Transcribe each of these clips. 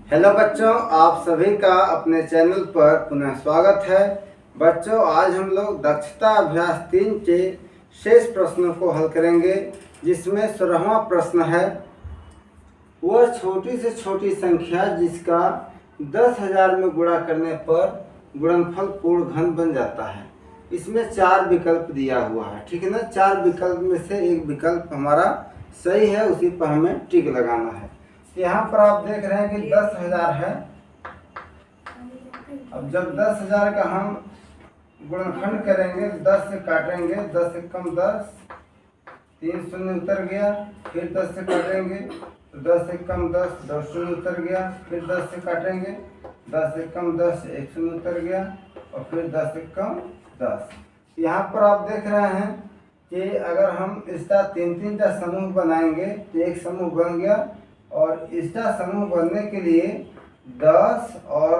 Hello बच्चों, आप सभी का अपने चैनल पर पुनः स्वागत है। बच्चों, आज हम लोग दक्षता अभ्यास 3 के शेष प्रश्नों को हल करेंगे, जिसमें 16वां प्रश्न है, वह छोटी से छोटी संख्या जिसका 10,000 में गुणा करने पर गुणनफल पूर्ण घन बन जाता है। इसमें 4 विकल्प दिया हुआ है, ठीक है ना। 4 विकल्प में से एक विकल्प हमारा सही है, उसी पर हमें टिक लगाना है। यहाँ पर आप देख रहे हैं कि 10,000 है। अब जब 10,000 का हम गुणनखंड करेंगे, 10 से काटेंगे, 10 से कम 10, 3 शून्य उतर गया, फिर 10 से काटेंगे तो 10 से कम 10, 2 शून्य उतर गया, फिर 10 से काटेंगे, 10 से कम 10, 1 शून्य उतर गया, और फिर 10 से कम 10। यहाँ पर आप देख रहे हैं कि अगर हम इसका 3-3 का समूह बनाएंगे तो एक समूह बन गया, और इसका समूह बनने के लिए 10 और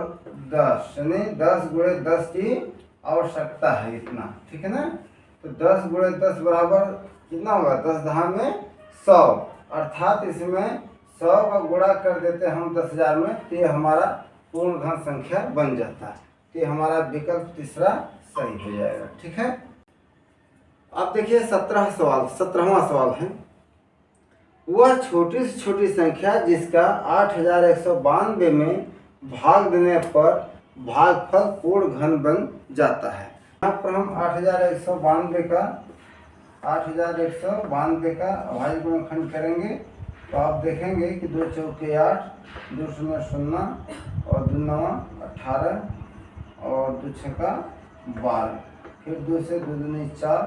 10 यानी 10 गुणे 10 की आवश्यकता है, इतना, ठीक है ना। तो 10 गुणे 10 बराबर कितना होगा, 10 दहा में 100, अर्थात इसमें 100 का गुणा कर देते हैं हम 10,000 में, तो ये हमारा पूर्ण घन संख्या बन जाता है। तो ये हमारा विकल्प तीसरा सही हो जाएगा, ठीक है। अब देखिए 17वां सवाल है, वह छोटी से छोटी संख्या जिसका 8,192 में भाग देने पर भागफल पूर्ण घन बन जाता है। यहाँ पर हम 8,192 का अभाज्य गुणनखंड करेंगे तो आप देखेंगे कि 2 चौके 8, 2 शून्य 0 और 2 नवा 18 और 2 छक्का 12, फिर 2 से 2 दूनी 4,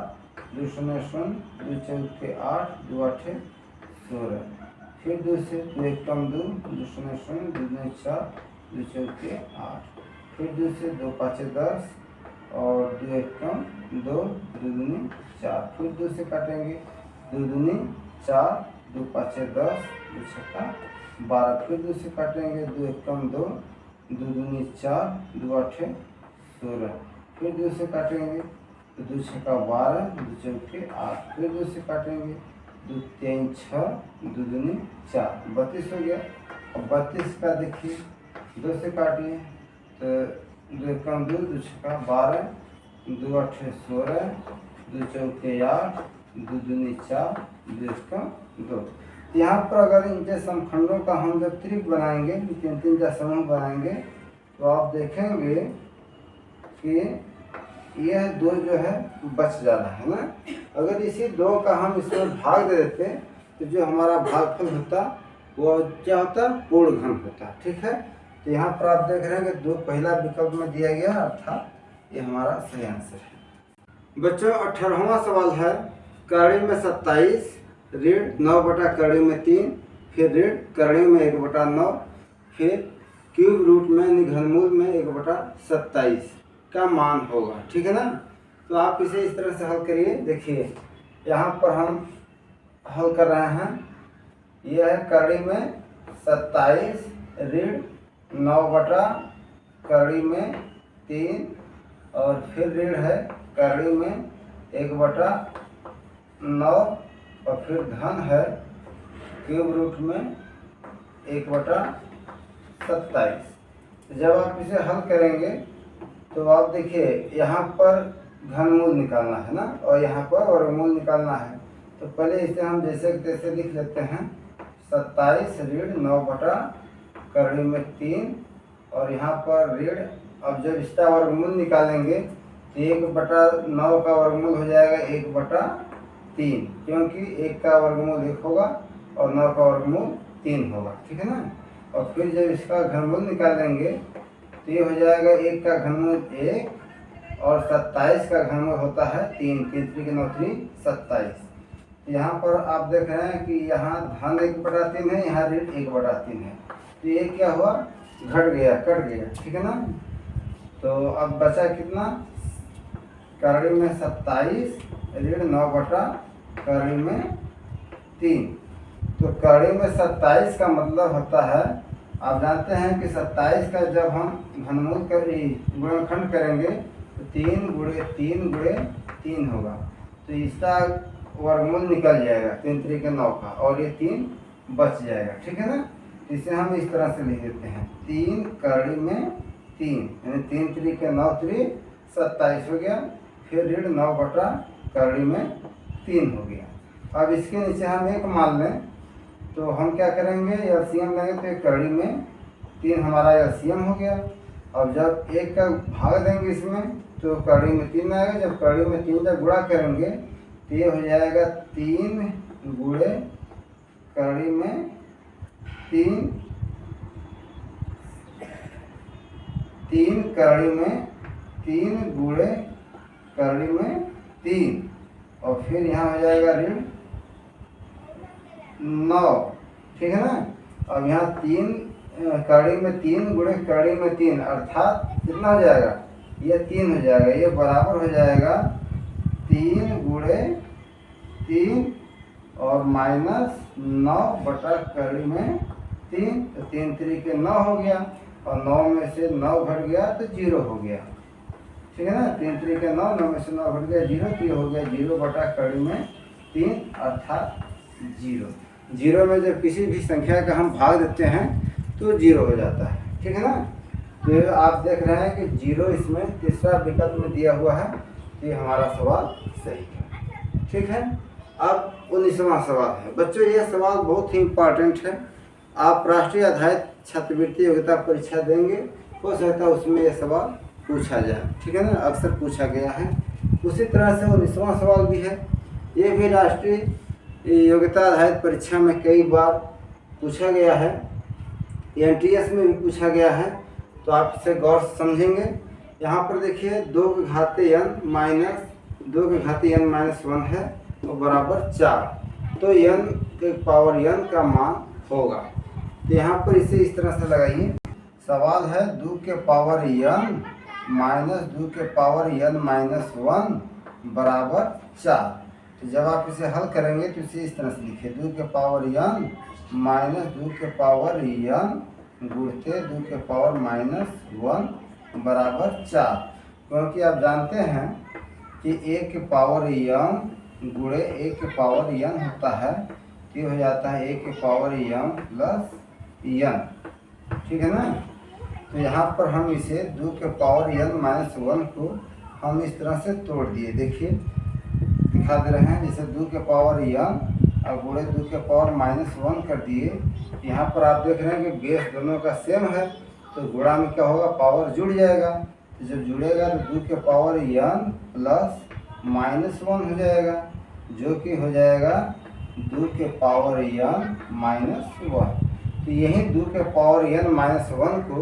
2 शून्य 0, 2 चौके 8, 2 आठे 16, फिर 2 से 2 एक कम 2, 2 शून्य 0, 2 दूनी 4, 2 चौके 8, फिर 2 से 2 पाँचे 10 और 2 एक कम 2, 2 दूनी 4, फिर 2 से काटेंगे, 2 दूनी 4, 2 पाँचे 10, 2 छक्का 12, फिर 2 से काटेंगे, 2 एक कम 2, 2 दूनी 4, 2 आठे 16, फिर 2 से काटेंगे तो 2 छक्का 12, 2 चौके 8, फिर 2 से काटेंगे, 2 3 6, 2 दूनी 4, 32 हो गया। अब 32 का देखिए, 2 से काटिए तो 2 कम 2, 2 छक्का 12, 2 आठे 16, 2 चौके 8, 2 दूनी 4, 2 कम 2। यहाँ पर अगर इनके समखंडों का हम जब त्रिक बनाएंगे, 3-3 का समूह बनाएंगे, तो आप देखेंगे कि यह 2 जो है बच जा रहा है ना। अगर इसी 2 का हम इसमें भाग दे देते तो जो हमारा भागफल होता वो क्या होता, पूर्ण घन होता, ठीक है। तो यहाँ पर आप देख रहे हैं कि 2 पहला विकल्प में दिया गया, अर्थात ये हमारा सही आंसर है। बच्चों 18वां सवाल है, कड़ी में 27 ऋण 9 बटा कड़ी में 3, फिर ऋण कड़ी में 1 बटा 9, फिर क्यूब रूट में घनमूल में 1 बटा 27 का मान होगा, ठीक है ना। तो आप इसे इस तरह से हल करिए। देखिए यहाँ पर हम हल कर रहे हैं, यह है कड़ी में 27 ऋण 9 बटा कड़ी में 3, और फिर ऋण है कड़ी में 1 बटा 9, और फिर धन है क्यूब रूट में 1 बटा 27। जब आप इसे हल करेंगे तो आप देखिए यहाँ पर घनमूल निकालना है ना, और यहाँ पर वर्गमूल निकालना है। तो पहले इसे हम जैसे तैसे लिख लेते हैं, 27 ऋण 9 बटा कड़ी में 3, और यहाँ पर ऋण, अब जब इसका वर्गमूल निकालेंगे तो 1 बटा 9 का वर्गमूल हो जाएगा 1 बटा 3, क्योंकि 1 का वर्गमूल 1 होगा और 9 का वर्गमूल 3 होगा, ठीक है ना। और फिर जब इसका घनमूल निकालेंगे तो ये हो जाएगा 1 का घनमूल 1 और 27 का घनमूल होता है 3, 3 के 9 3 27। यहाँ पर आप देख रहे हैं कि यहाँ धन 1 बटा 3 है, यहाँ ऋण 1 बटा 3 है, तो ये क्या हुआ, घट गया, कट गया, ठीक है ना। तो अब बचा कितना, कड़ी में 27 ऋण 9 बटा कड़ी में 3। तो कड़ी में 27 का मतलब होता है, आप जानते हैं कि 27 का जब हम घनमूल गुणनखंड करेंगे तो 3 गुणे 3 गुणे 3 होगा, तो इसका वर्गमूल निकल जाएगा 3 3 के 9 का, और ये 3 बच जाएगा, ठीक है ना। इसे हम इस तरह से लिख देते हैं 3 कड़ी में 3, यानी 3 3 के 9 3 27 हो गया। फिर ऋण 9 बटा कड़ी में 3 हो गया। अब इसके नीचे हम 1 मान लें तो हम क्या करेंगे, एलसीएम लेंगे तो एक कड़ी में 3 हमारा एलसीएम हो गया। अब जब 1 का भाग देंगे इसमें तो कड़ी में 3 आएगा। जब कड़ी में 3 का गुणा करेंगे तो ये हो जाएगा 3 गुणे कड़ी में 3, 3 कड़ी में 3 गुणे कड़ी में 3, और फिर यहाँ हो जाएगा ऋण 9, ठीक है ना। अब यहाँ 3 कड़ी में 3 गुणे कड़ी में 3 अर्थात कितना हो जाएगा, ये 3 हो जाएगा। ये बराबर हो जाएगा 3 गुणे 3 और माइनस 9 बटा कड़ी में 3, तो 3 3 के 9 हो गया, और 9 में से 9 घट गया तो 0 हो गया, ठीक है ना। 3 3 के 9, 9 में से 9 घट गया 0, तो ये हो गया 0 बटा कड़ी में 3 अर्थात 0। 0 में जब किसी भी संख्या का हम भाग देते हैं तो 0 हो जाता है, ठीक है ना। तो आप देख रहे हैं कि 0 इसमें तीसरा विकल्प में दिया हुआ है, तो ये हमारा सवाल सही है, ठीक है। अब 19वां सवाल है बच्चों, यह सवाल बहुत ही इम्पॉर्टेंट है। आप राष्ट्रीय आधारित छात्रवृत्ति योग्यता परीक्षा देंगे, हो सकता है उसमें यह सवाल पूछा जाए, ठीक है ना, अक्सर पूछा गया है। उसी तरह से 19वां सवाल भी है, ये भी राष्ट्रीय योग्यता आधारित परीक्षा में कई बार पूछा गया है, एनटीएस में भी पूछा गया है, तो आप इसे गौर से समझेंगे। यहाँ पर देखिए 2 के घाते n माइनस 2 के घाते n माइनस 1 है और बराबर 4, तो n के पावर n का मान होगा। तो यहाँ पर इसे इस तरह से लगाइए। सवाल है 2 के पावर n माइनस 2 के पावर n माइनस 1 बराबर 4। तो जब आप इसे हल करेंगे तो इसे इस तरह से लिखिए 2 के पावर n माइनस 2 के पावर n गुणते 2 के पावर माइनस 1 बराबर 4। क्योंकि आप जानते हैं कि 1 के पावर n गुणे 1 के पावर n होता है, तो ये हो जाता है 1 के पावर n प्लस n, ठीक है ना। तो यहाँ पर हम इसे 2 के पावर n माइनस 1 को हम इस तरह से तोड़ दिए, देखिए दिखा दे रहे हैं। जैसे 2 के पावर n और गुणे 2 के पावर माइनस 1 कर दिए। यहाँ पर आप देख रहे हैं कि बेस दोनों का सेम है, तो गुणा में क्या होगा, पावर जुड़ जाएगा। तो जब जुड़ेगा तो 2 के पावर n प्लस माइनस 1 हो जाएगा, जो कि हो जाएगा 2 के पावर n माइनस 1। तो यही 2 के पावर n माइनस 1 को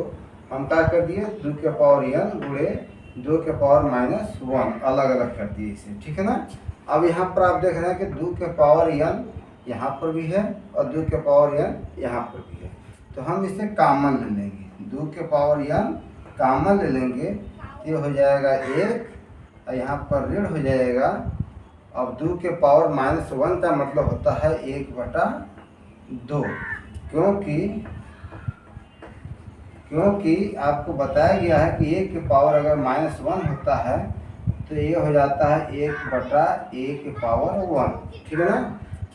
हम क्या कर दिए, 2 के पावर n गुणे 2 के पावर माइनस 1 अलग अलग कर दिए इसे, ठीक है ना। अब यहाँ पर आप देख रहे हैं कि 2 के पावर n यहाँ पर भी है और 2 के पावर n यहाँ पर भी है, तो हम इसे कॉमन ले लेंगे। 2 के पावर n कॉमन ले लेंगे, ये हो जाएगा 1 और यहाँ पर ऋण हो जाएगा। अब 2 के पावर माइनस 1 का मतलब होता है 1/2, क्योंकि आपको बताया गया है कि 1 के पावर अगर माइनस 1 होता है तो ये हो जाता है 1/1 के पावर 1, ठीक है ना।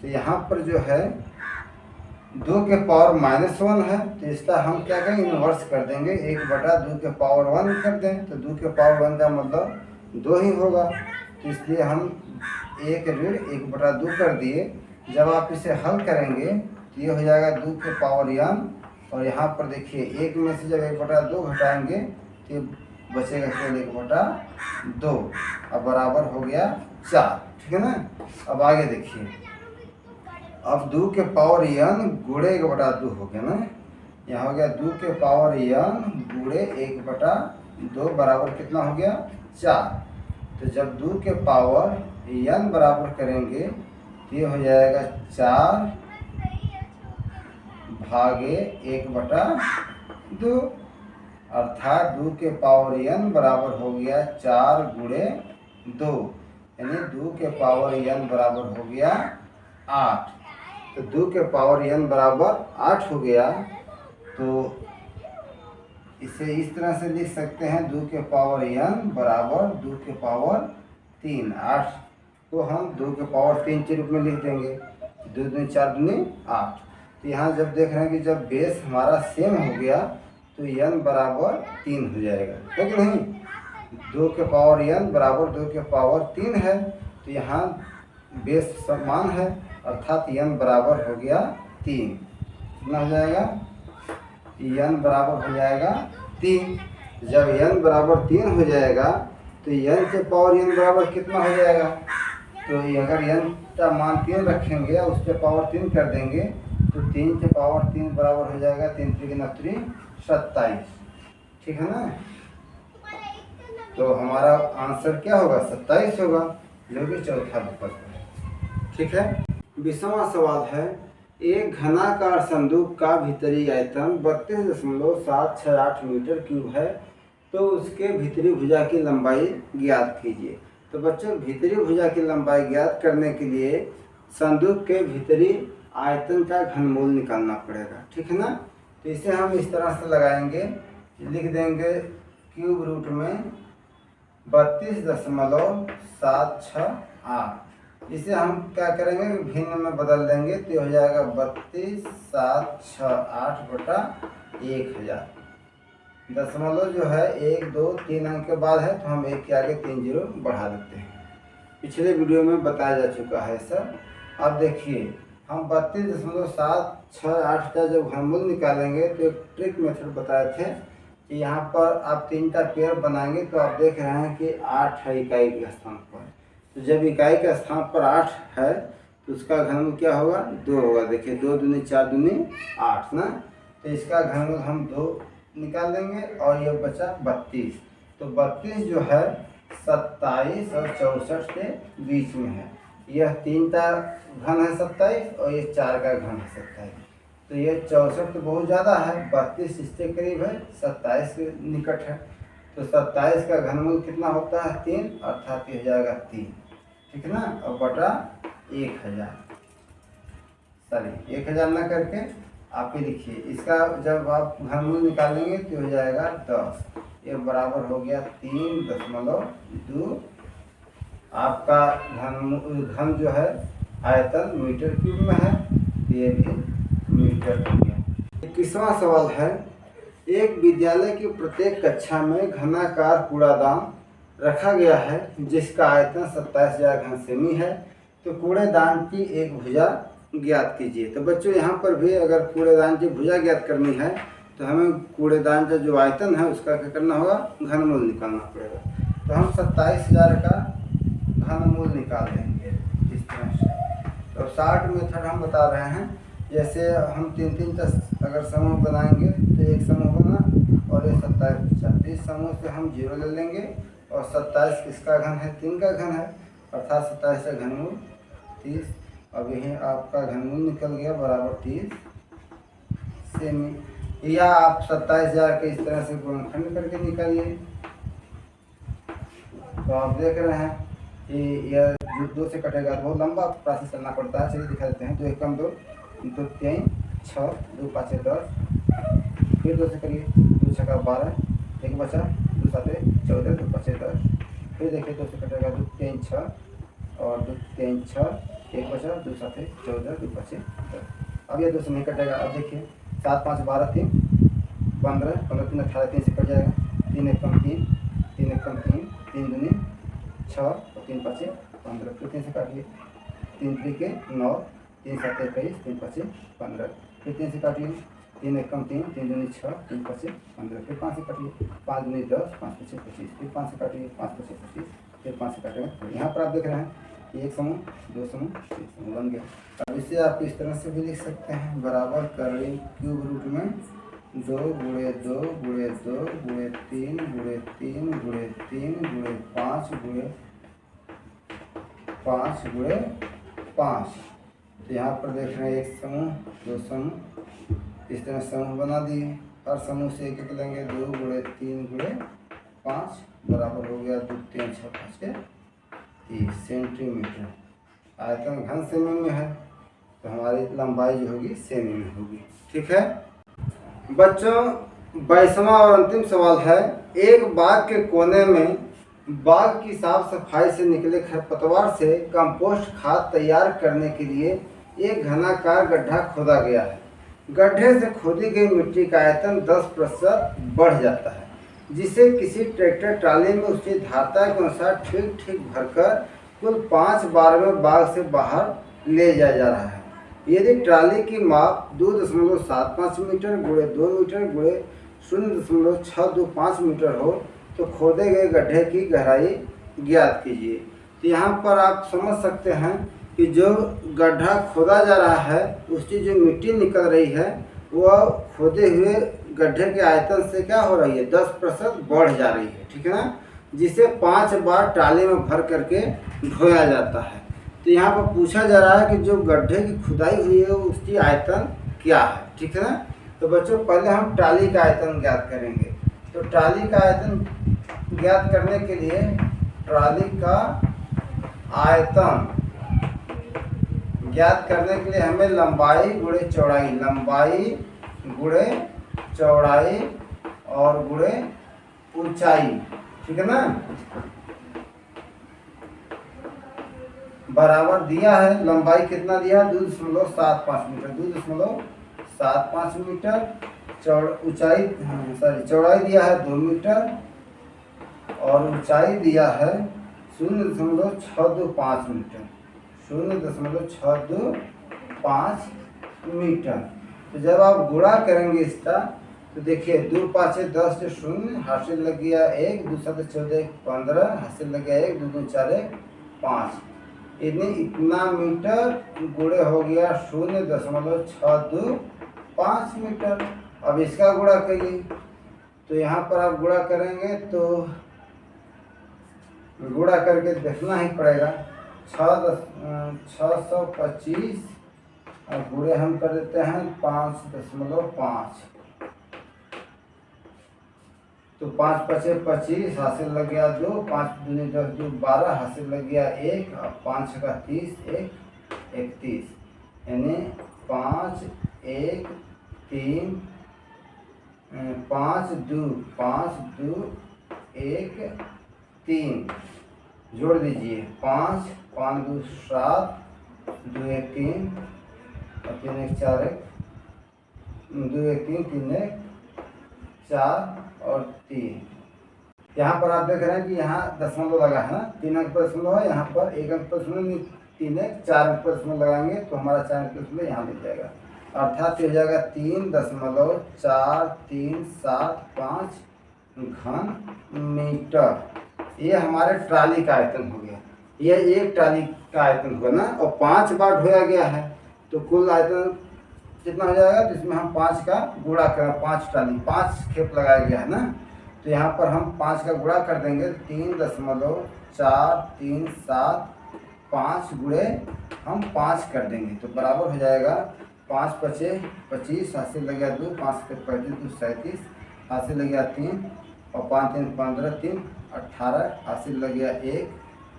तो यहाँ पर जो है 2 के पावर माइनस 1 है, तो इसका हम क्या करेंगे, इन्वर्स कर देंगे, 1/2 के पावर 1 कर दें, तो 2 के पावर 1 का मतलब 2 ही होगा। तो इसलिए हम 1 ऋण 1/2 कर दिए। जब आप इसे हल करेंगे तो ये हो जाएगा 2 के पावर n, और यहाँ पर देखिए 1 में से जब 1/2 घटाएंगे तो बचेगा केवल 1/2 अब बराबर हो गया 4, ठीक है ना। अब आगे देखिए, अब 2 के पावर n गुणे 1/2 हो गया ना, यहाँ हो गया 2 के पावर n गुणे 1/2 बराबर कितना हो गया 4। तो जब 2 के पावर n बराबर करेंगे तो ये हो जाएगा 4 भागे 1/2, अर्थात 2 के पावर n बराबर हो गया 4 गुणे 2, यानी 2 के पावर n बराबर हो गया 8। तो 2 के पावर n बराबर 8 हो गया, तो इसे इस तरह से लिख सकते हैं 2 के पावर n बराबर 2 के पावर 3। 8 को हम 2 के पावर 3 के रूप में लिख देंगे, 2 दूनी 4 दूनी 8। तो यहाँ जब देख रहे हैं कि जब बेस हमारा सेम हो गया तो n बराबर 3 हो जाएगा, है कि नहीं। 2 के पावर n बराबर 2 के पावर 3 है, तो यहाँ बेस समान है, अर्थात n बराबर हो गया 3। कितना हो जाएगा, n बराबर हो जाएगा 3। जब n बराबर 3 हो जाएगा तो n के पावर n बराबर कितना हो जाएगा, तो अगर n का मान 3 रखेंगे और उसके पावर 3 कर देंगे तो 3 के पावर 3 बराबर हो जाएगा 3 3 27, ठीक है ना। तो हमारा आंसर क्या होगा, 27 होगा, जो कि चौथा विकल्प है, ठीक है। 20वां सवाल है, एक घनाकार संदूक का भीतरी आयतन 32.768 मीटर क्यूब है, तो उसके भीतरी भुजा की लंबाई ज्ञात कीजिए। तो बच्चों, भीतरी भुजा की लंबाई ज्ञात करने के लिए संदूक के भीतरी आयतन का घनमूल निकालना पड़ेगा, ठीक है ना। तो इसे हम इस तरह से लगाएंगे, लिख देंगे क्यूब रूट में 32.768। इसे हम क्या करेंगे, भिन्न में बदल देंगे, तो हो जाएगा 32,768 बटा 1000। दशमलव जो है 1 2 3 अंक के बाद है, तो हम 1 के आगे 3 जीरो बढ़ा देते हैं। पिछले वीडियो में बताया जा चुका है सर। अब देखिए, हम 32.768 का जब घनमूल निकालेंगे तो एक ट्रिक मेथड बताए थे कि यहाँ पर आप 3टा पेयर बनाएंगे, तो आप देख रहे हैं कि 8 है इकाई के स्थान पर। तो जब इकाई के स्थान पर 8 है तो उसका घनमूल क्या होगा, 2 होगा। देखिए 2 दूनी 4 दूनी 8 ना, तो इसका घनमूल हम 2 निकाल देंगे और ये बचा 32। तो 32 जो है 27 और 64 के बीच में है। यह 3 का घन है 27 और ये 4 का घन है 27। तो ये 64 तो बहुत ज़्यादा है, 32 इसके करीब है, 27 के निकट है। तो 27 का घनमूल कितना होता है, 3, अर्थात ये हो जाएगा 3, ठीक है ना। और बटा 1000, सॉरी 1000 ना करके आप ही लिखिए। इसका जब आप घनमूल निकालेंगे तो हो जाएगा 10। ये बराबर हो गया 3.2। आपका घन जो है आयतन मीटर क्यूब में है, ये भी मीटर हो गया। 21वां सवाल है, एक विद्यालय की प्रत्येक कक्षा में घनाकार कूड़ादान रखा गया है जिसका आयतन 27,000 घन सेमी है, तो कूड़ेदान की एक भुजा ज्ञात कीजिए। तो बच्चों, यहाँ पर भी अगर कूड़ेदान की भुजा ज्ञात करनी है तो हमें कूड़ेदान का जो आयतन है उसका क्या करना होगा, घनमूल निकालना पड़ेगा। तो हम 27,000 का घनमूल निकाल देंगे इस तरह से। तो शार्ट मेथड हम बता रहे हैं, जैसे हम 3 का अगर समूह बनाएंगे तो एक समूह बना और ये 27 बचा, तो इस समूह से हम 0 ले लेंगे और 27 किसका घन है, 3 का घन है, अर्थात 27 का घनमूल 30। अब यही आपका घनमूल निकल गया बराबर 30 सेमी। या आप 27,000 के इस तरह से गुणनखंड करके निकालिए। तो आप देख रहे हैं कि यह 2 से कटेगा, बहुत लंबा प्रोसेस करना पड़ता है। चलिए दिखा देते हैं। 2 एकम 2, 2 3 6, 2 5 10, फिर 2 से करिए, 2 छक्का 12, 1 बचा, 2 7 14, 2 5 10, फिर देखिए 2 से कटेगा, 2 3 6 और 2 3 6, 1 बचा, 2 7 14, 2 5 10। अब ये 2 से नहीं कटेगा। अब देखिए 7 5 12 3 15, 15 3 18, 3 से कट जाएगा, 3 एकम 3, 3 एकम 3, 3 दूनी 6 और 3 5 15, फिर 3 से काटिए, 3 3 के 9, 3 7 21, 3 5 15, फिर 3 से काटिए, 3 एकम 3, 3 दूनी 6, 3 5 15, फिर 5 से काटिए, 5 दूनी 10, 5 5 25, फिर 5 से काटिए, 5 5 25, फिर 5 से काटेंगे। तो यहाँ पर आप देख रहे हैं कि 1 समूह 2 समूह 3 समूह बन गया। अब इसे आप इस तरह से भी लिख सकते हैं, बराबर करली क्यूब रूट में 2 गुणे 2 गुणे 2 गुणे 3 गुणे 3 गुणे 3 गुणे 5 गुणे 5 गुणे 5। तो यहाँ पर देख रहे हैं 1 समूह 2 समूह, इस तरह समूह बना दिए। हर समूह से एक एक लेंगे, 2 गुणे 3 गुणे 5 बराबर हो गया 2 3 6 5 के 30 सेंटीमीटर। आयतन घन सेमी में है, तो हमारी लंबाई जो होगी सेमी में होगी, ठीक है बच्चों। 22वां और अंतिम सवाल है, एक बाग के कोने में बाग की साफ सफाई से निकले खरपतवार से कंपोस्ट खाद तैयार करने के लिए एक घनाकार गड्ढा खोदा गया है। गड्ढे से खोदी गई मिट्टी का आयतन 10% बढ़ जाता है, जिसे किसी ट्रैक्टर ट्राली में उसकी धारता के अनुसार ठीक ठीक भरकर कुल 5 बार में बाग से बाहर ले जाया जा रहा है। यदि ट्राली की माप 2.75 मीटर गुणे 2 मीटर गुणे 0.625 मीटर हो तो खोदे गए गड्ढे की गहराई ज्ञात कीजिए। तो यहाँ पर आप समझ सकते हैं कि जो गड्ढा खोदा जा रहा है उसकी जो मिट्टी निकल रही है वह खोदे हुए गड्ढे के आयतन से क्या हो रही है, 10% बढ़ जा रही है, ठीक है ना, जिसे 5 बार ट्राली में भर करके ढोया जाता है। तो यहाँ पर पूछा जा रहा है कि जो गड्ढे की खुदाई हुई है उसकी आयतन क्या है, ठीक है ना। तो बच्चों पहले हम ट्राली का आयतन ज्ञात करेंगे। तो ट्राली का आयतन ज्ञात करने के लिए ट्राली का आयतन ज्ञात करने के लिए हमें लंबाई गुणे चौड़ाई और गुणे ऊंचाई, ठीक है ना, बराबर दिया है। लंबाई कितना दिया, 2.75 मीटर, 2.75 मीटर। चौड़ाई दिया है 2 मीटर और ऊंचाई दिया है 0.625 मीटर, 0.625 मीटर। तो जब आप गुणा करेंगे इसका तो देखिए 2 5 10 से 0 हासिल लग गया 1, 2 7 14 15 हासिल लग गया 1, 2 2 4 5, इतना मीटर गुणे हो गया 0.625 मीटर। अब इसका गुणा करिए। तो यहाँ पर आप गुणा करेंगे तो गुणा करके देखना ही पड़ेगा। 625 और गुणे हम कर देते हैं 5.5, तो 5 5 25 हासिल लग गया 2, 5 दूनी 10 2 12 हासिल लग गया 1 और 5 का 30 1 31, यानी 5 1 3 5 2 1 3 जोड़ दीजिए 5 5 2 7 2 1 3 और 3 1 4 2 1 3 3 1 4 और 3। यहाँ पर आप देख रहे हैं कि यहाँ दशमलव लगा है ना, 3 अंक पर दशमलव है, यहाँ पर 1 अंक पर दशमलव, 3 1 4 अंक पर दशमलव लगाएंगे तो हमारा 4 अंक पर दशमलव यहाँ मिल जाएगा, अर्थात ये हो जाएगा 3.437 घन मीटर। ये हमारे ट्राली का आयतन हो गया। ये एक ट्राली का आयतन हुआ ना, और 5 बार ढोया गया है तो कुल आयतन कितना हो जाएगा। तो इसमें हम 5 का गुणा करें, 5 ट्राली 5 खेप लगाया गया है ना, तो यहाँ पर हम 5 का गुणा कर देंगे 3.437 गुणे हम 5 कर देंगे तो बराबर हो जाएगा 5 5 25 हासिल लग गया 2, 5 35 2 37 हासिल लग गया 3 और 5 3 15 3 18 हासिल लग गया 1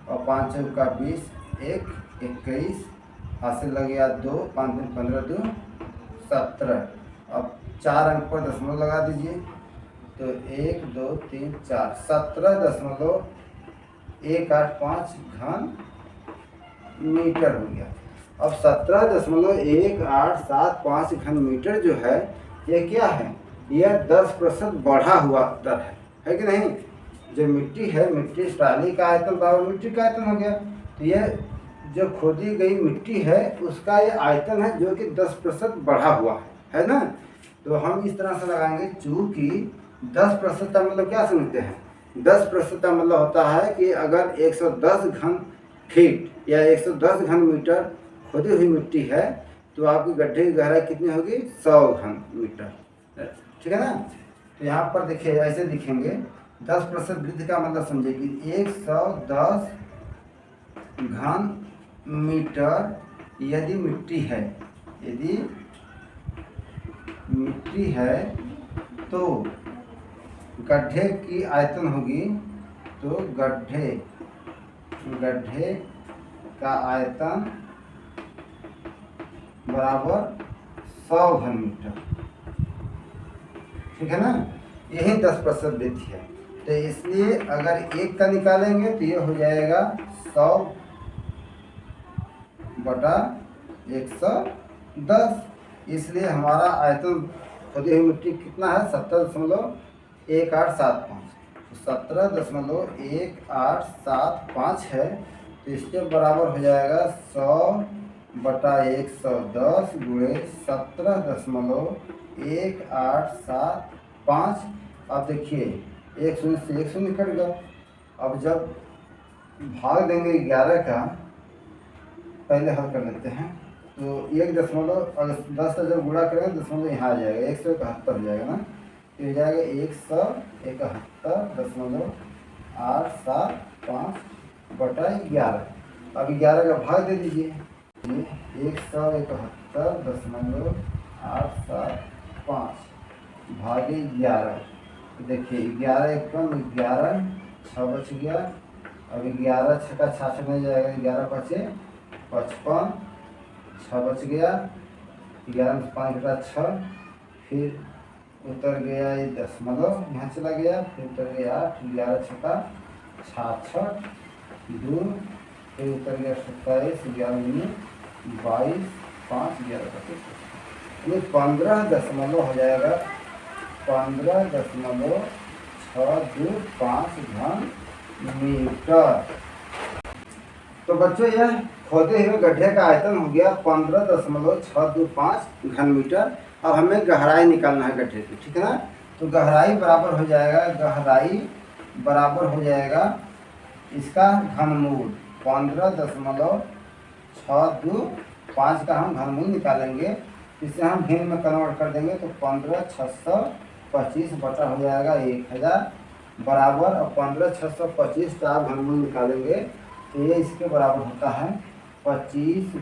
और 5 चौका 20 1 21 हासिल लग गया 2, 5 3 15 2 17। अब 4 अंक पर दशमलव लगा दीजिए तो 1 2 3 4 17.185 घन मीटर हो गया। अब 17.1875 घन मीटर जो है ये क्या है, यह 10% बढ़ा हुआ दर है कि नहीं। जो मिट्टी है, मिट्टी ट्राली का आयतन बराबर मिट्टी का आयतन हो गया, तो ये जो खोदी गई मिट्टी है उसका ये आयतन है जो कि 10% बढ़ा हुआ है ना। तो हम इस तरह से लगाएंगे, चूँकि 10% का मतलब क्या समझते हैं, 10% का मतलब होता है कि अगर 110 घन फीट या 110 घन मीटर खोदी हुई मिट्टी है तो आपकी गड्ढे की गहराई कितनी होगी, 100 घन मीटर, ठीक है ना। तो यहाँ पर देखिए ऐसे दिखेंगे, 10% वृद्धि का मतलब समझिए कि 110 घन मीटर यदि मिट्टी है तो गड्ढे की आयतन होगी, तो गड्ढे का आयतन बराबर 100 घन मीटर, ठीक है ना। यही 10% वृद्धि है। तो इसलिए अगर 1 का निकालेंगे तो ये हो जाएगा 100/110। इसलिए हमारा आयतन खोदी हुई मिट्टी कितना है 17.1875। तो 17.1875 है, तो इसके बराबर हो जाएगा 100/110 गुणे 17.1875। अब देखिए एक शून्य से एक शून्य कट गया। अब जब भाग देंगे 11 का, पहले हल कर लेते हैं। तो 1 अगर 10 का जब गुणा करेंगे दशमलव यहाँ आ जाएगा, 171 हो जाएगा ना, तो हो जाएगा 171.875/11। अब 11 का भाग दे दीजिए, 171.875 भागे 11। तो देखिए 11 1 11, 6 बच गया। अब 11 छक्का 66 नहीं जाएगा, 11 बचे 55, 6 बच गया। 11 में 5 घटा 6, फिर उतर गया ये दशमलव यहाँ चला गया, फिर उतर गया 8, 11 छक्का 66, 2, फिर उतर गया 27, 11 दूनी 22, 5, 11 25, ये 15 हो जाएगा 15.625 घन मीटर। तो बच्चों यह खोदे हुए गड्ढे का आयतन हो गया 15.625 घन मीटर। अब हमें गहराई निकालना है गड्ढे की, ठीक है ना। तो गहराई बराबर हो जाएगा इसका घनमूल 15.625 का हम घनमूल निकालेंगे। इसे हम भिन्न में कन्वर्ट कर देंगे तो 15,625 बटा हो जाएगा 1000 बराबर। और 15,625 का आप घनमूल निकालेंगे तो ये इसके बराबर होता है 25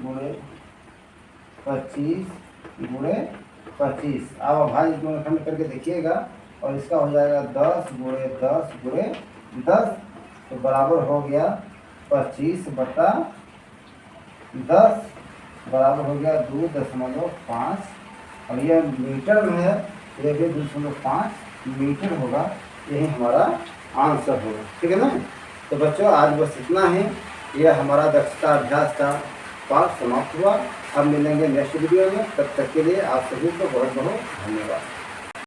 गुणे 25। आप भाई खंड करके देखिएगा, और इसका हो जाएगा 10 गुणे 10 गुणे 10, तो बराबर हो गया 25/10 बराबर हो गया 2.5। और यह मीटर में है, यह भी 2.5 मीटर होगा। यही हमारा आंसर होगा, ठीक है ना। तो बच्चों आज बस इतना ही। यह हमारा दक्षता अभ्यास का पाठ समाप्त हुआ। अब मिलेंगे नेक्स्ट वीडियो में, तब तक के लिए आप सभी को बहुत बहुत धन्यवाद।